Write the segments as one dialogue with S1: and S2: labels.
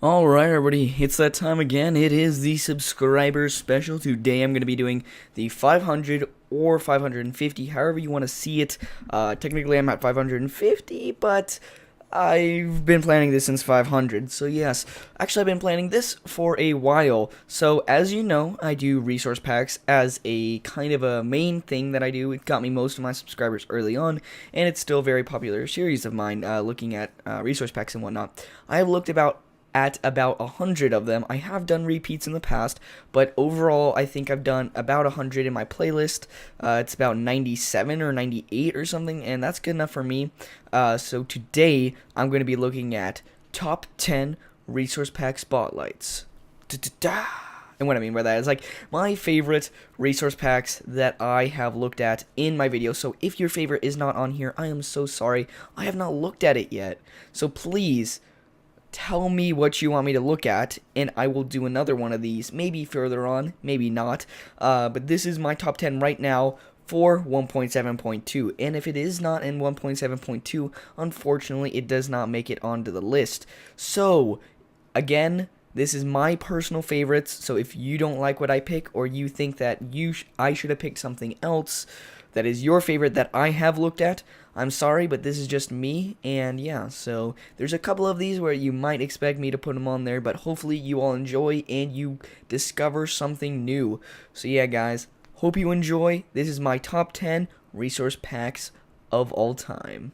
S1: Alright everybody, it's that time again. It is the subscriber special. Today I'm going to be doing the 500 or 550, however you want to see it. Technically I'm at 550, but I've been planning this since 500. So yes, actually I've been planning this for a while. So as you know, I do resource packs as a kind of a main thing that I do. It got me most of my subscribers early on, and it's still a very popular series of mine, looking at resource packs and whatnot. I have looked at about 100 of them. I have done repeats in the past, but overall I think I've done about 100 in my playlist. It's about 97 or 98 or something, and that's good enough for me. So today I'm going to be looking at top 10 resource pack spotlights. And what I mean by that is like my favorite resource packs that I have looked at in my video. So if your favorite is not on here, I am so sorry. I have not looked at it yet. So please tell me what you want me to look at, and I will do another one of these, maybe further on, maybe not. But this is my top 10 right now for 1.7.2, and if it is not in 1.7.2, unfortunately, it does not make it onto the list. So, again, this is my personal favorites, so if you don't like what I pick, or you think that I should have picked something else that is your favorite that I have looked at, I'm sorry, but this is just me, and yeah, so there's a couple of these where you might expect me to put them on there, but hopefully you all enjoy and you discover something new. So yeah, guys, hope you enjoy. This is my top 10 resource packs of all time.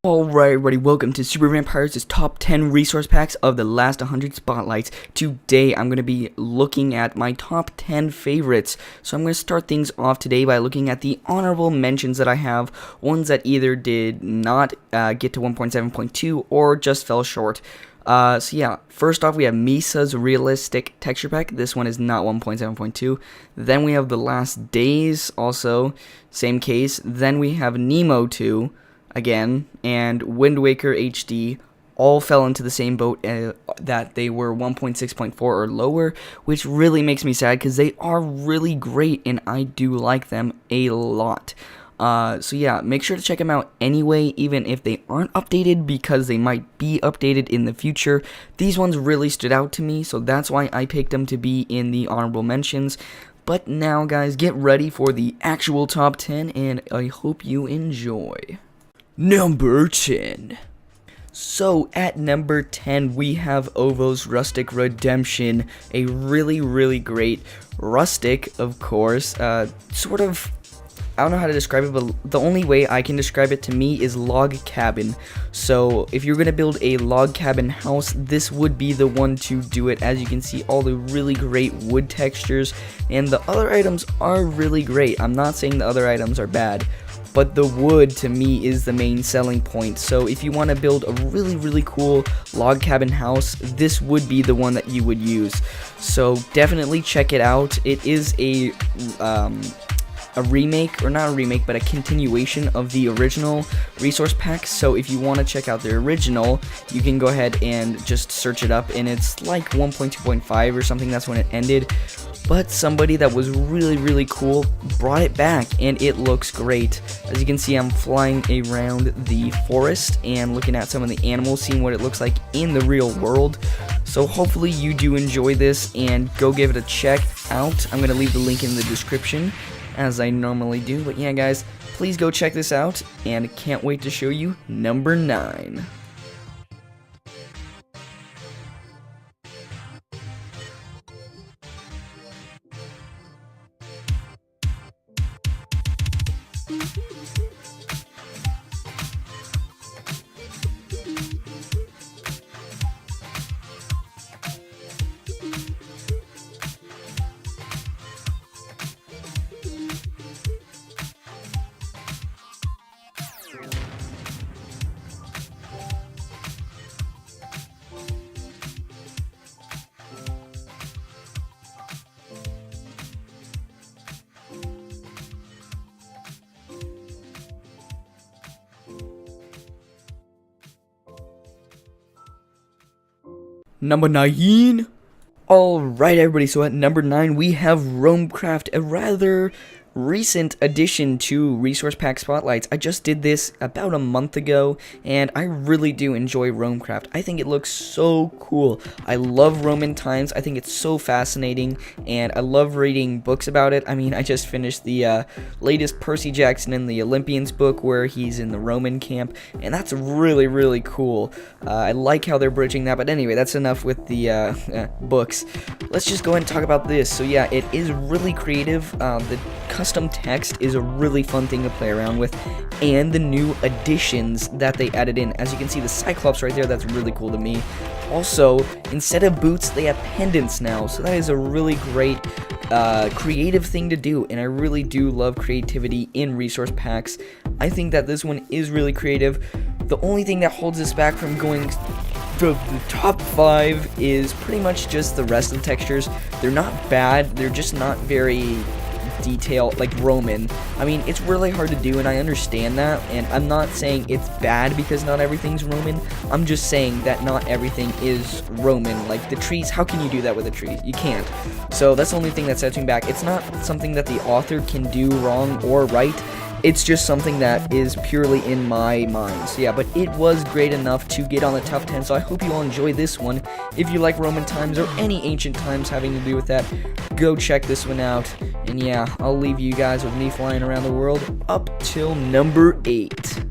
S1: Alright everybody, welcome to Super Vampires' top 10 resource packs of the last 100 spotlights. Today I'm going to be looking at my top 10 favorites. So I'm going to start things off today by looking at the honorable mentions that I have. Ones that either did not get to 1.7.2 or just fell short. So yeah, first off we have Misa's Realistic Texture Pack. This one is not 1.7.2. Then we have The Last Days, also, same case. Then we have Nemo 2. Again, and Wind Waker HD all fell into the same boat that they were 1.6.4 or lower, which really makes me sad because they are really great and I do like them a lot. So yeah, make sure to check them out anyway, even if they aren't updated, because they might be updated in the future. These ones really stood out to me, so that's why I picked them to be in the honorable mentions. But now, guys, get ready for the actual top 10, and I hope you enjoy. Number 10. So at number 10 we have Ovo's Rustic Redemption, a really great rustic, of course, sort of, I don't know how to describe it, but the only way I can describe it to me is log cabin. So if you're going to build a log cabin house, this would be the one to do it. As you can see, all the really great wood textures, and the other items are really great. I'm not saying the other items are bad, but the wood to me is the main selling point. So if you want to build a really cool log cabin house, this would be the one that you would use. So definitely check it out. It is a remake, or not a remake, but a continuation of the original resource pack. So if you want to check out the original, you can go ahead and just search it up, and it's like 1.2.5 or something. That's when it ended. But somebody that was really cool brought it back, and it looks great. As you can see, I'm flying around the forest and looking at some of the animals, seeing what it looks like in the real world. So hopefully you do enjoy this, and go give it a check out. I'm going to leave the link in the description, as I normally do. But yeah, guys, please go check this out, and can't wait to show you number 9. Number 9. Alright everybody, so at number 9 we have Roamcraft, a rather recent addition to Resource Pack Spotlights. I just did this about a month ago, and I really do enjoy Romecraft. I think it looks so cool. I love Roman times. I think it's so fascinating, and I love reading books about it. I mean, I just finished the latest Percy Jackson and the Olympians book where he's in the Roman camp, and that's really, really cool. I like how they're bridging that, but anyway, that's enough with the books. Let's just go ahead and talk about this. So yeah, it is really creative. The custom text is a really fun thing to play around with, and the new additions that they added in. As you can see, the Cyclops right there, that's really cool to me. Also, instead of boots, they have pendants now, so that is a really great creative thing to do, and I really do love creativity in resource packs. I think that this one is really creative. The only thing that holds us back from going to the top 5 is pretty much just the rest of the textures. They're not bad, they're just not very detailed, like Roman. I mean, it's really hard to do, and I understand that, and I'm not saying it's bad because not everything's Roman. I'm just saying that not everything is Roman. Like the trees, how can you do that with the trees? You can't. So that's the only thing that sets me back. It's not something that the author can do wrong or right. It's just something that is purely in my mind. So yeah, but it was great enough to get on the top 10, so I hope you all enjoy this one. If you like Roman times or any ancient times having to do with that, go check this one out. And yeah, I'll leave you guys with me flying around the world up till number 8.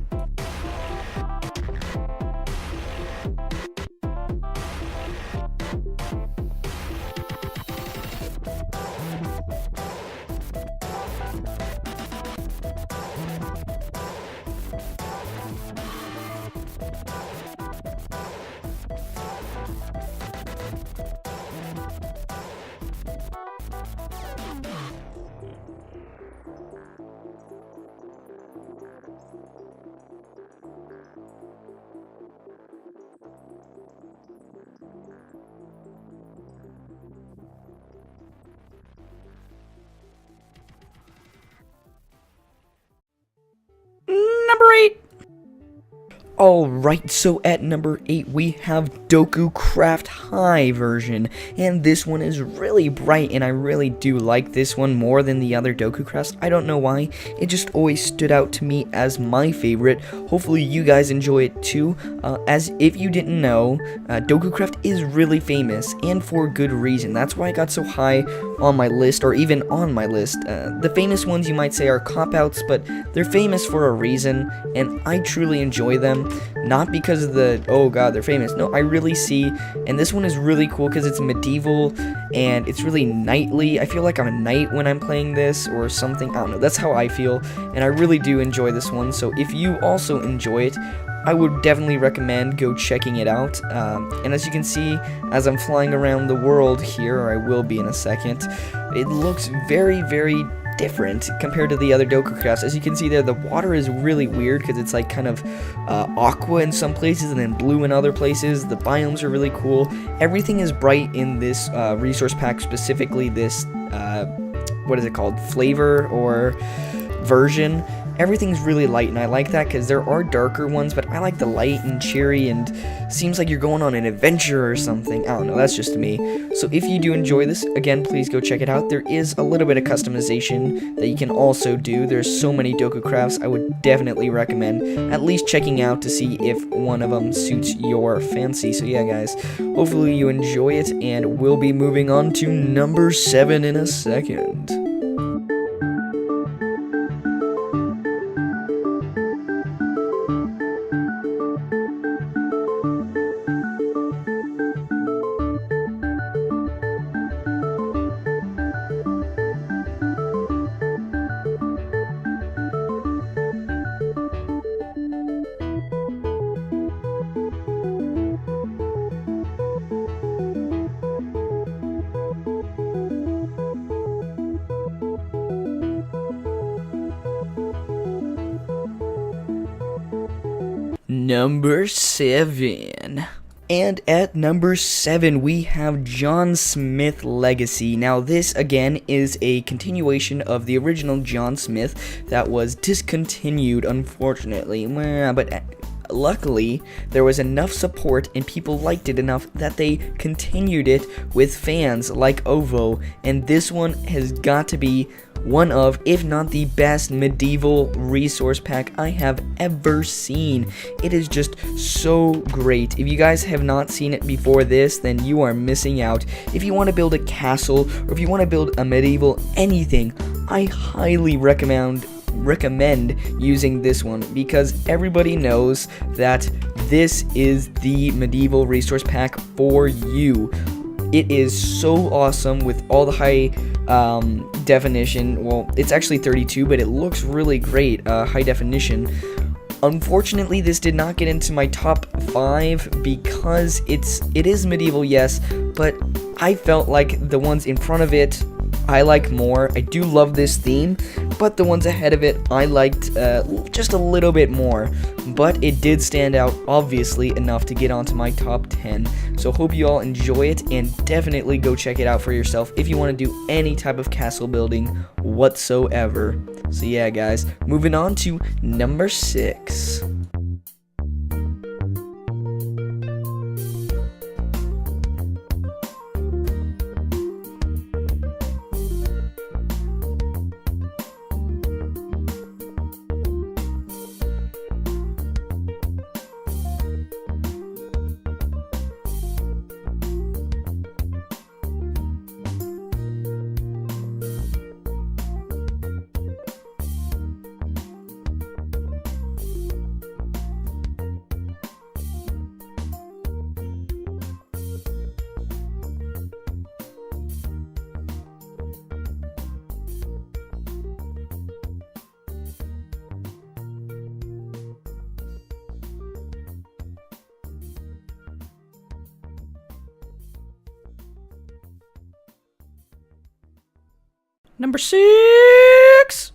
S1: Number 8. Alright, so at number 8 we have Doku Craft High version, and this one is really bright, and I really do like this one more than the other Doku Crafts. I don't know why, it just always stood out to me as my favorite. Hopefully you guys enjoy it too. As if you didn't know, Doku Craft is really famous, and for good reason. That's why it got so high on my list, or even on my list. The famous ones you might say are cop-outs, but they're famous for a reason, and I truly enjoy them. Not because of the, oh god, they're famous. No, I really see, and this one is really cool because it's medieval, and it's really knightly. I feel like I'm a knight when I'm playing this, or something. I don't know, that's how I feel, and I really do enjoy this one. So if you also enjoy it, I would definitely recommend go checking it out. And as you can see, as I'm flying around the world here, or I will be in a second, it looks very, very different compared to the other Doku Crafts. As you can see there, the water is really weird because it's like kind of aqua in some places and then blue in other places. The biomes are really cool. Everything is bright in this resource pack, specifically this, what is it called, flavor or version. Everything's really light, and I like that because there are darker ones, but I like the light and cheery, and seems like you're going on an adventure or something. I don't know, that's just me. So if you do enjoy this, again, please go check it out. There is a little bit of customization that you can also do. There's so many Doku Crafts. I would definitely recommend at least checking out to see if one of them suits your fancy. So yeah, guys, hopefully you enjoy it, and we'll be moving on to number 7 in a second. Number 7. And at number 7, we have John Smith Legacy. Now, this, again, is a continuation of the original John Smith that was discontinued, unfortunately. But luckily, there was enough support and people liked it enough that they continued it with fans like Ovo. And this one has got to be one of, if not the best medieval resource pack I have ever seen. It is just so great. If you guys have not seen it before this, then you are missing out. If you want to build a castle, or if you want to build a medieval anything, I highly recommend using this one, because everybody knows that this is the medieval resource pack for you. It is so awesome with all the high definition. Well, it's actually 32, but it looks really great, high definition. Unfortunately, this did not get into my top 5 because it is medieval, yes, but I felt like the ones in front of it I like more. I do love this theme, but the ones ahead of it I liked just a little bit more. But it did stand out, obviously, enough to get onto my top 10. So hope you all enjoy it, and definitely go check it out for yourself if you want to do any type of castle building whatsoever. So yeah, guys, moving on to number 6. Number 6!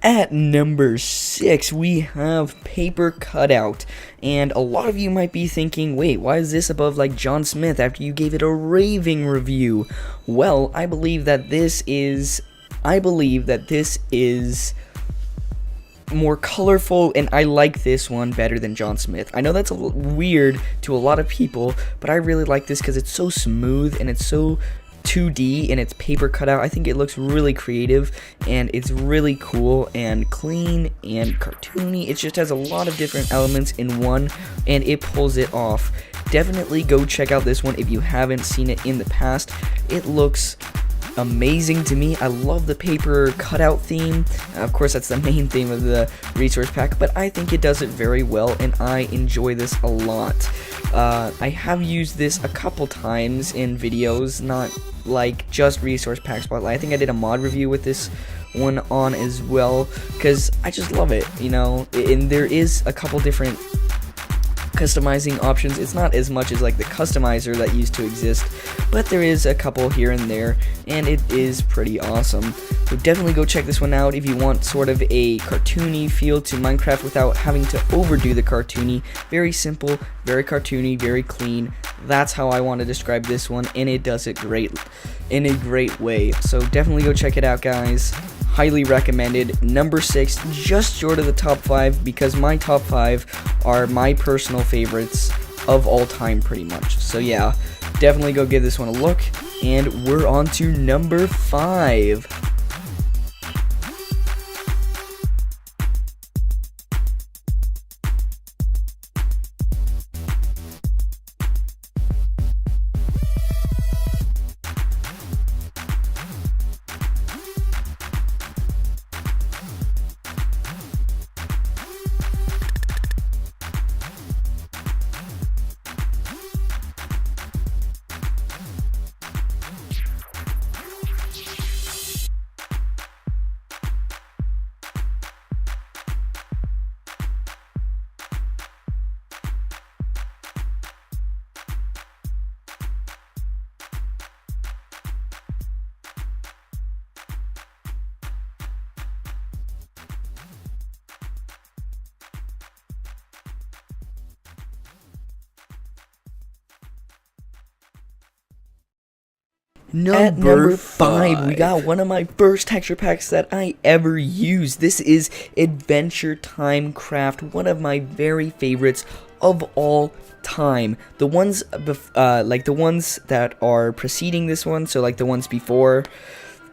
S1: At number 6, we have Paper Cutout. And a lot of you might be thinking, wait, why is this above like John Smith after you gave it a raving review? Well, I believe that this is more colorful, and I like this one better than John Smith. I know that's a little weird to a lot of people, but I really like this because it's so smooth and it's so 2D and it's paper cutout. I think it looks really creative, and it's really cool and clean and cartoony. It just has a lot of different elements in one, and it pulls it off. Definitely go check out this one if you haven't seen it in the past. It looks amazing to me. I love the paper cutout theme. Of course, that's the main theme of the resource pack, but I think it does it very well, and I enjoy this a lot. I have used this a couple times in videos, not like just resource pack spotlight. I think I did a mod review with this one on as well, because I just love it, you know. And there is a couple different customizing options. It's not as much as like the customizer that used to exist, but there is a couple here and there, and it is pretty awesome. So definitely go check this one out if you want sort of a cartoony feel to Minecraft without having to overdo the cartoony. Very simple, very cartoony, very clean. That's how I want to describe this one, and it does it great in a great way. So definitely go check it out, guys. Highly recommended. Number 6, just short of the top 5, because my top 5 are my personal favorites of all time pretty much. So yeah, definitely go give this one a look, and we're on to number 5. At number 5, we got one of my first texture packs that I ever used. This is Adventure Time Craft, one of my very favorites of all time. The ones like the ones that are preceding this one, so like the ones before,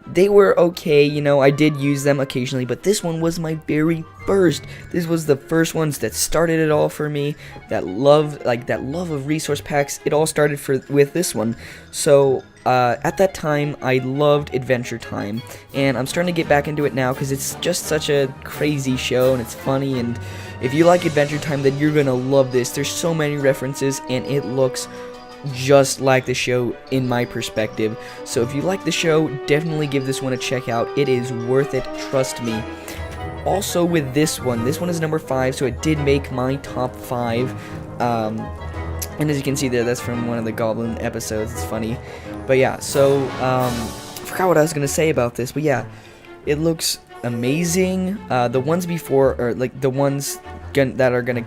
S1: they were okay, you know, I did use them occasionally, but this one was my very first. This was the first ones that started it all for me, that love of resource packs. It all started with this one. So at that time, I loved Adventure Time, and I'm starting to get back into it now because it's just such a crazy show, and it's funny, and if you like Adventure Time, then you're gonna love this. There's so many references, and it looks just like the show in my perspective. So if you like the show, definitely give this one a check out. It is worth it, trust me. Also with this one is number 5, so it did make my top 5. And as you can see there, that's from one of the Goblin episodes. It's funny. But yeah, so I forgot what I was gonna say about this, but yeah, it looks amazing. The ones before, or like the ones that are gonna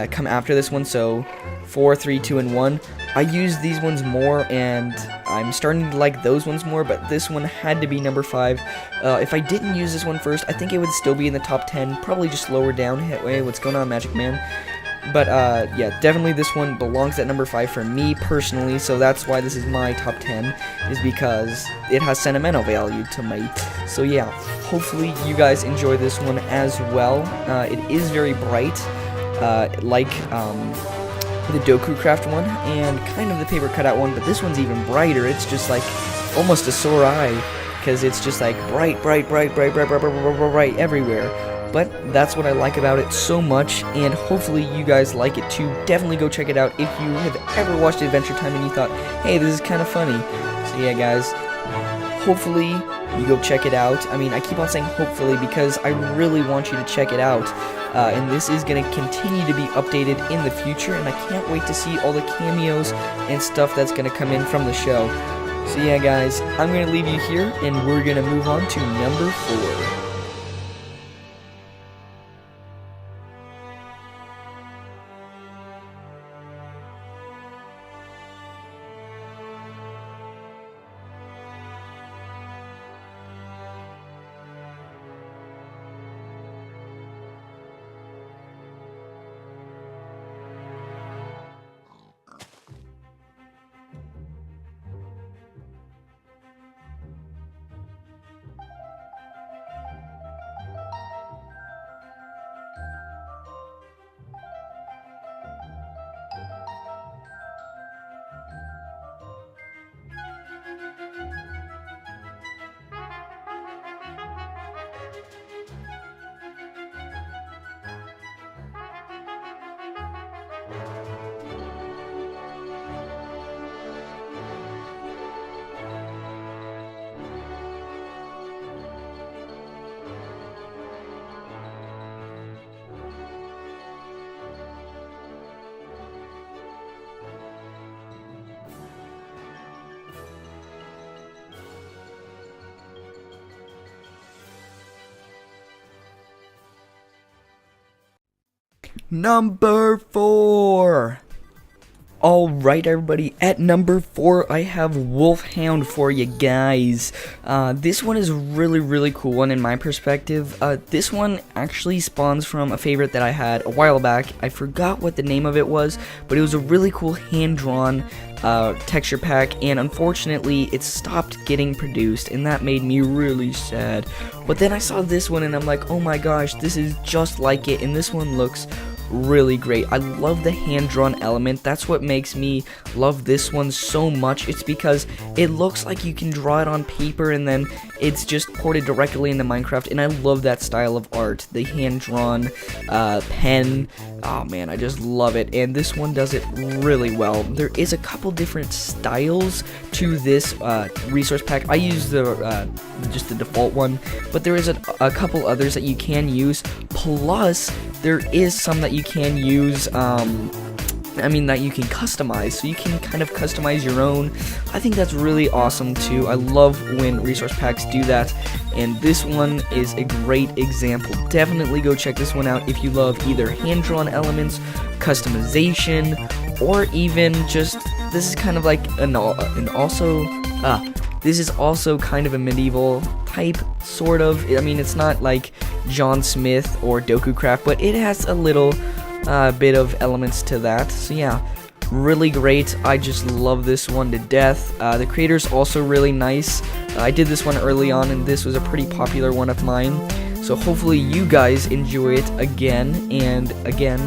S1: come after this one, so 4, 3, 2, and 1, I use these ones more, and I'm starting to like those ones more, but this one had to be number 5. If I didn't use this one first, I think it would still be in the top 10, probably just lower down. Hey, what's going on, Magic Man? But yeah, definitely this one belongs at number 5 for me personally, so that's why this is my top 10, is because it has sentimental value to me. So yeah, hopefully you guys enjoy this one as well. It is very bright, like the Doku Craft one and kind of the paper cutout one, but this one's even brighter. It's just like almost a sore eye, because it's just like bright everywhere. But that's what I like about it so much, and hopefully you guys like it too. Definitely go check it out if you have ever watched Adventure Time and you thought, hey, this is kind of funny. So yeah, guys, hopefully you go check it out. I mean, I keep on saying hopefully because I really want you to check it out. And this is going to continue to be updated in the future, and I can't wait to see all the cameos and stuff that's going to come in from the show. So yeah, guys, I'm going to leave you here, and we're going to move on to number 4. Number 4. Alright, everybody, at number 4, I have Wolfhound for you guys. This one is really cool one in my perspective. This one actually spawns from a favorite that I had a while back. I forgot what the name of it was, but it was a really cool hand-drawn texture pack, and unfortunately, it stopped getting produced, and that made me really sad. But then I saw this one, and I'm like, oh my gosh, this is just like it, and this one looks really great. I love the hand-drawn element. That's what makes me love this one so much. It's because it looks like you can draw it on paper and then it's just ported directly into Minecraft, and I love that style of art. The hand-drawn pen, oh man, I just love it, and this one does it really well. There is a couple different styles to this resource pack. I use the just the default one, but there is a couple others that you can use, plus there is some that you can use, that you can customize, so you can kind of customize your own. I think that's really awesome too. I love when resource packs do that, and this one is a great example. Definitely go check this one out if you love either hand-drawn elements, customization, or even just, this is kind of like this is also kind of a medieval type, sort of. I mean, it's not like John Smith or Doku Craft, but it has a little bit of elements to that. So yeah, really great. I just love this one to death. The creator's also really nice. I did this one early on, and this was a pretty popular one of mine. So hopefully you guys enjoy it again and again.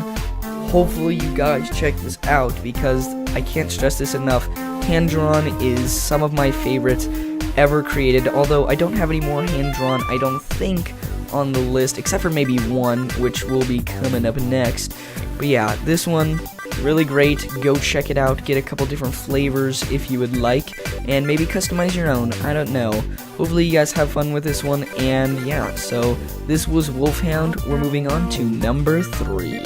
S1: Hopefully you guys check this out, because I can't stress this enough. Hand-drawn is some of my favorites ever created, although I don't have any more hand-drawn, I don't think, on the list, except for maybe one, which will be coming up next. But yeah, this one, really great. Go check it out, get a couple different flavors if you would like, and maybe customize your own. I don't know. Hopefully you guys have fun with this one, and yeah, so this was Wolfhound. We're moving on to number 3.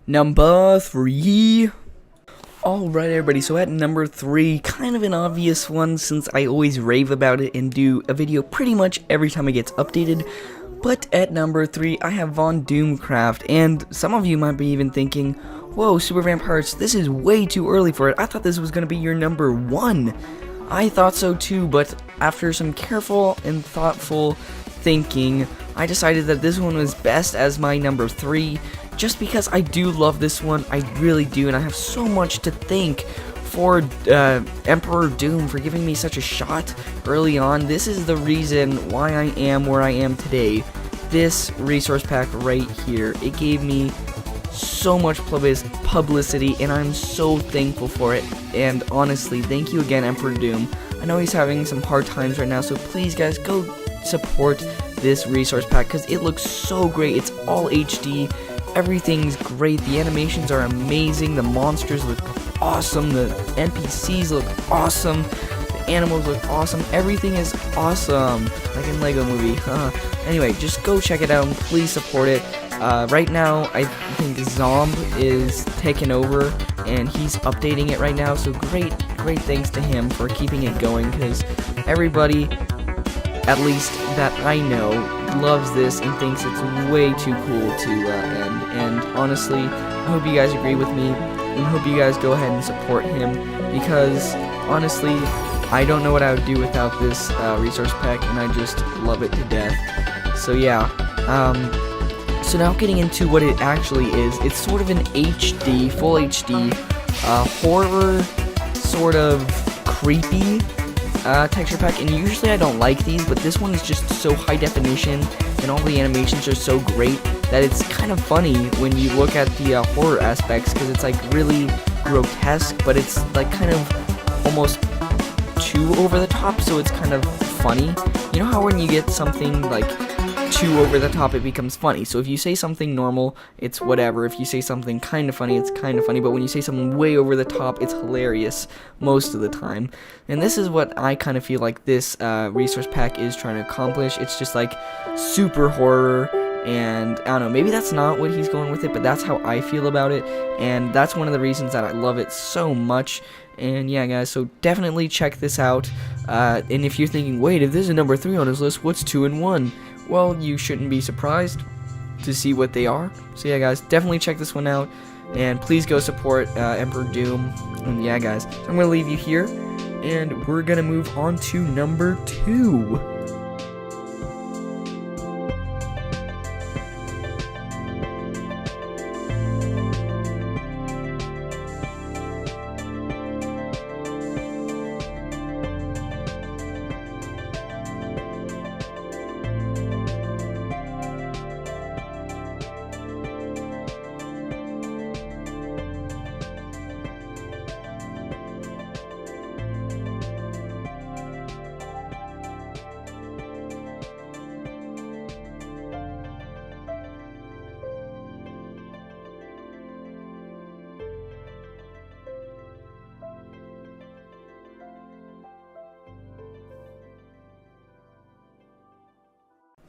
S1: Number 3. Alright everybody, so at number 3, kind of an obvious one since I always rave about it and do a video pretty much every time it gets updated. But at number 3, I have Von Doomcraft, and some of you might be even thinking, whoa, Super Vampires, this is way too early for it. I thought this was going to be your number 1. I thought so too, but after some careful and thoughtful thinking, I decided that this one was best as my number 3. Just because I do love this one, I really do, and I have so much to thank for Emperor Doom for giving me such a shot early on. This is the reason why I am where I am today. This resource pack right here, it gave me so much publicity, and I'm so thankful for it. And honestly, thank you again, Emperor Doom. I know he's having some hard times right now, so please guys, go support this resource pack, because it looks so great. It's all HD. Everything's great, the animations are amazing, the monsters look awesome, the NPCs look awesome, the animals look awesome, everything is awesome, like in Lego Movie. Anyway, just go check it out and please support it. Right now, I think Zomb is taking over, and he's updating it right now, so great thanks to him for keeping it going, because everybody, at least that I know, loves this and thinks it's way too cool to end. And honestly, I hope you guys agree with me, and hope you guys go ahead and support him, because honestly, I don't know what I would do without this resource pack, and I just love it to death. So yeah, so now getting into what it actually is, it's sort of an HD, full HD, horror, sort of creepy texture pack, and usually I don't like these, but this one is just so high definition, and all the animations are so great that it's kind of funny when you look at the horror aspects, because it's like really grotesque, but it's like kind of almost too over the top, so it's kind of funny. You know how when you get something like too over the top, it becomes funny. So if you say something normal, it's whatever. If you say something kind of funny, it's kind of funny. But when you say something way over the top, it's hilarious most of the time. And this is what I kind of feel like this resource pack is trying to accomplish. It's just like super horror, and I don't know, maybe that's not what he's going with it, but that's how I feel about it, and that's one of the reasons that I love it so much. And yeah guys, so definitely check this out. And if you're thinking, wait, if this is number 3 on his list, what's 2 and 1? Well, you shouldn't be surprised to see what they are. So yeah guys, definitely check this one out, and please go support Emperor Doom. And yeah guys, so I'm gonna leave you here, and we're gonna move on to number 2.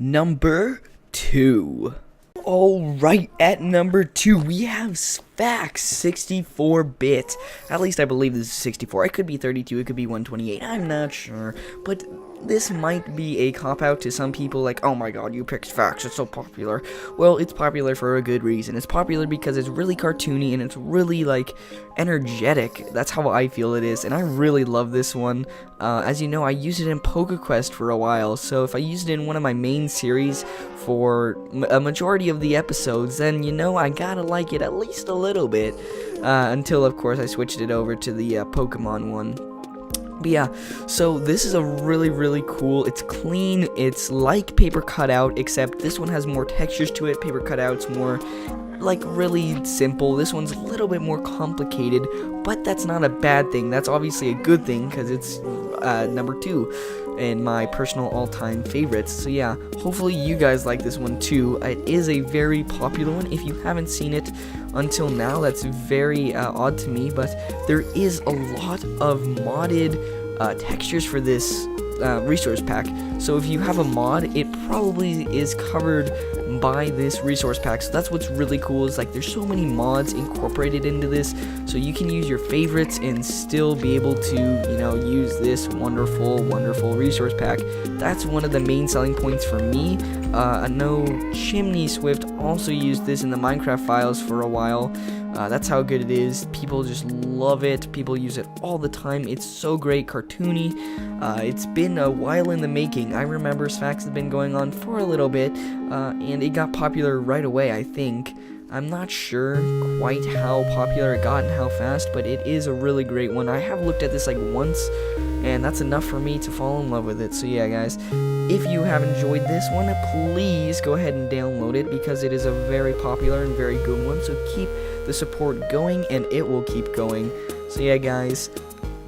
S1: number 2. Alright, at number 2, we have Sphax 64-bit. At least I believe this is 64. It could be 32, it could be 128, I'm not sure. But this might be a cop-out to some people, like, oh my god, you picked Sphax, it's so popular. Well, it's popular for a good reason. It's popular because it's really cartoony and it's really, like, energetic. That's how I feel it is, and I really love this one. As you know, I used it in PokeQuest for a while, so if I used it in one of my main series for a majority of the episodes, then, you know, I gotta like it at least a little bit, until, of course, I switched it over to the Pokemon one. But yeah, so this is a really cool, it's clean, it's like paper cutout, except this one has more textures to it. Paper cutout's more, like, really simple. This one's a little bit more complicated, but that's not a bad thing. That's obviously a good thing, because it's number 2 in my personal all-time favorites. So yeah, hopefully you guys like this one too. It is a very popular one. If you haven't seen it until now, that's very odd to me, but there is a lot of modded textures for this resource pack. So if you have a mod, it probably is covered by this resource pack. So that's what's really cool, is like there's so many mods incorporated into this, so you can use your favorites and still be able to, you know, use this wonderful resource pack. That's one of the main selling points for me. I know Chimney Swift also used this in the Minecraft files for a while. That's how good it is. People just love it. People use it all the time. It's so great, cartoony. It's been a while in the making. I remember Sphax has been going on for a little bit, and it got popular right away, I think. I'm not sure quite how popular it got and how fast, but it is a really great one. I have looked at this like once, and that's enough for me to fall in love with it. So yeah, guys, if you have enjoyed this one, please go ahead and download it, because it is a very popular and very good one. So keep the support going, and it will keep going. So yeah, guys,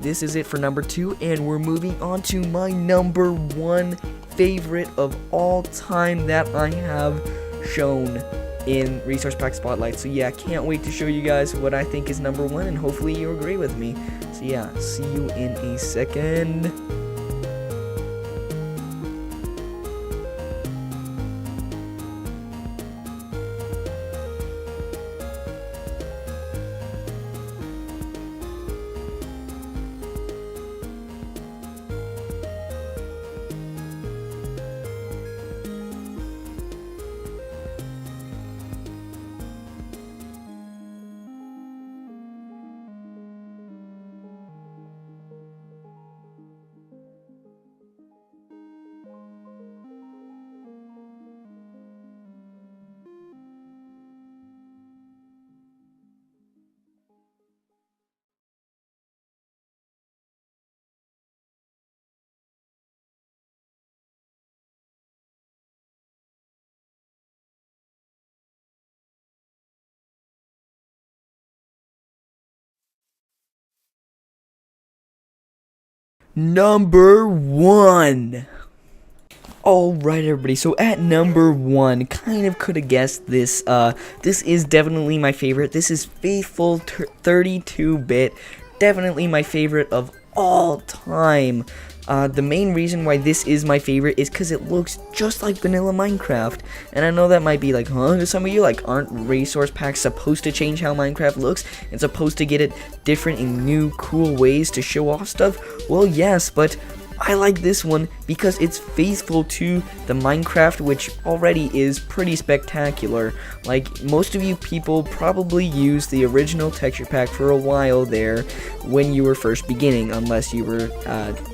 S1: this is it for number 2, and we're moving on to my number 1 favorite of all time that I have shown in Resource Pack Spotlight. So yeah, can't wait to show you guys what I think is number 1, and hopefully you agree with me. So yeah, see you in a second. Number 1. Alright, everybody, so at number 1, kind of could have guessed this. This is definitely my favorite. This is Faithful 32-bit, definitely my favorite of all time. The main reason why this is my favorite is because it looks just like vanilla Minecraft. And I know that might be like, huh, to some of you, like, aren't resource packs supposed to change how Minecraft looks and supposed to get it different in new, cool ways to show off stuff? Well, yes, but I like this one because it's faithful to the Minecraft, which already is pretty spectacular. Like, most of you people probably used the original texture pack for a while there when you were first beginning, unless you were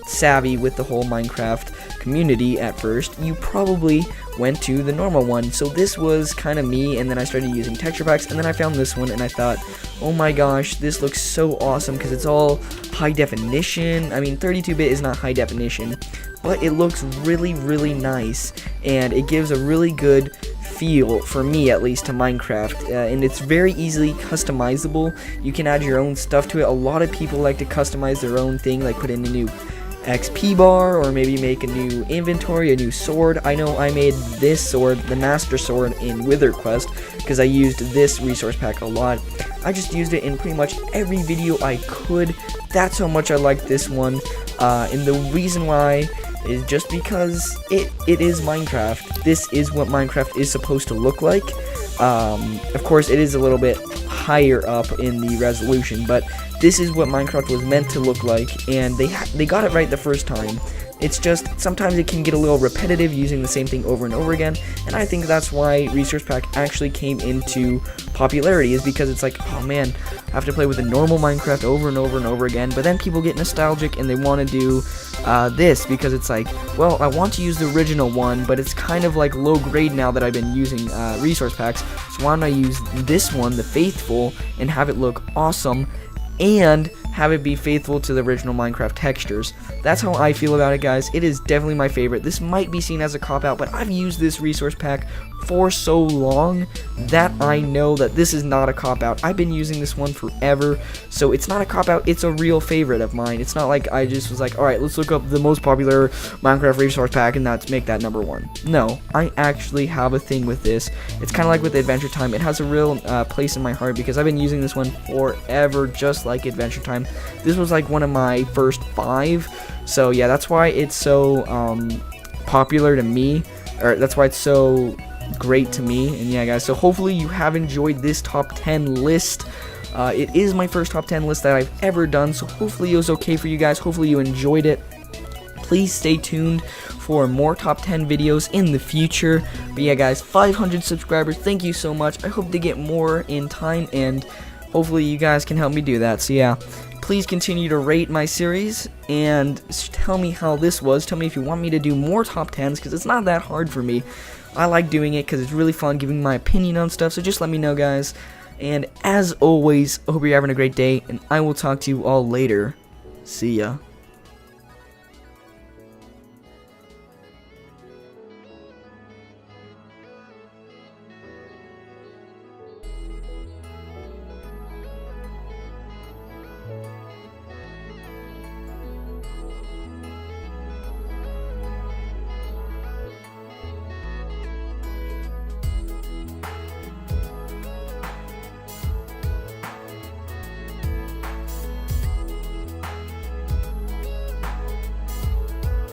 S1: savvy with the whole Minecraft community at first. You probably went to the normal one. So this was kind of me, and then I started using texture packs, and then I found this one, and I thought, oh my gosh, this looks so awesome because it's all high definition. I mean, 32-bit is not high definition, but it looks really nice, and it gives a really good feel, for me at least, to Minecraft, and it's very easily customizable. You can add your own stuff to it. A lot of people like to customize their own thing, like put in a new XP bar, or maybe make a new inventory, a new sword. I know I made this sword, the Master Sword, in Wither Quest, because I used this resource pack a lot. I just used it in pretty much every video I could. That's how much I like this one, and the reason why is just because it is Minecraft. This is what Minecraft is supposed to look like. Of course, it is a little bit higher up in the resolution, but this is what Minecraft was meant to look like, and they got it right the first time. It's just, sometimes it can get a little repetitive using the same thing over and over again, and I think that's why Resource Pack actually came into popularity, is because it's like, oh man, I have to play with a normal Minecraft over and over and over again, but then people get nostalgic and they want to do this, because it's like, well, I want to use the original one, but it's kind of like low grade now that I've been using Resource Packs, so why don't I use this one, the Faithful, and have it look awesome, and have it be faithful to the original Minecraft textures. That's how I feel about it, guys. It is definitely my favorite. This might be seen as a cop-out, but I've used this resource pack for so long that I know that this is not a cop-out. I've been using this one forever, so it's not a cop-out. It's a real favorite of mine. It's not like I just was like, alright, let's look up the most popular Minecraft resource pack and let's make that number one. No, I actually have a thing with this. It's kind of like with Adventure Time. It has a real place in my heart because I've been using this one forever, just like Adventure Time. This was like one of my first 5, so yeah, that's why it's so popular to me, or that's why it's so great to me. And yeah, guys, so hopefully you have enjoyed this top 10 list. It is my first top 10 list that I've ever done, so hopefully it was okay for you guys. Hopefully you enjoyed it. Please stay tuned for more top 10 videos in the future. But yeah, guys, 500 subscribers, thank you so much. I hope to get more in time, and hopefully you guys can help me do that. So yeah, please continue to rate my series and tell me how this was. Tell me if you want me to do more top 10s, because it's not that hard for me. I like doing it because it's really fun giving my opinion on stuff, so just let me know, guys. And as always, I hope you're having a great day, and I will talk to you all later. See ya.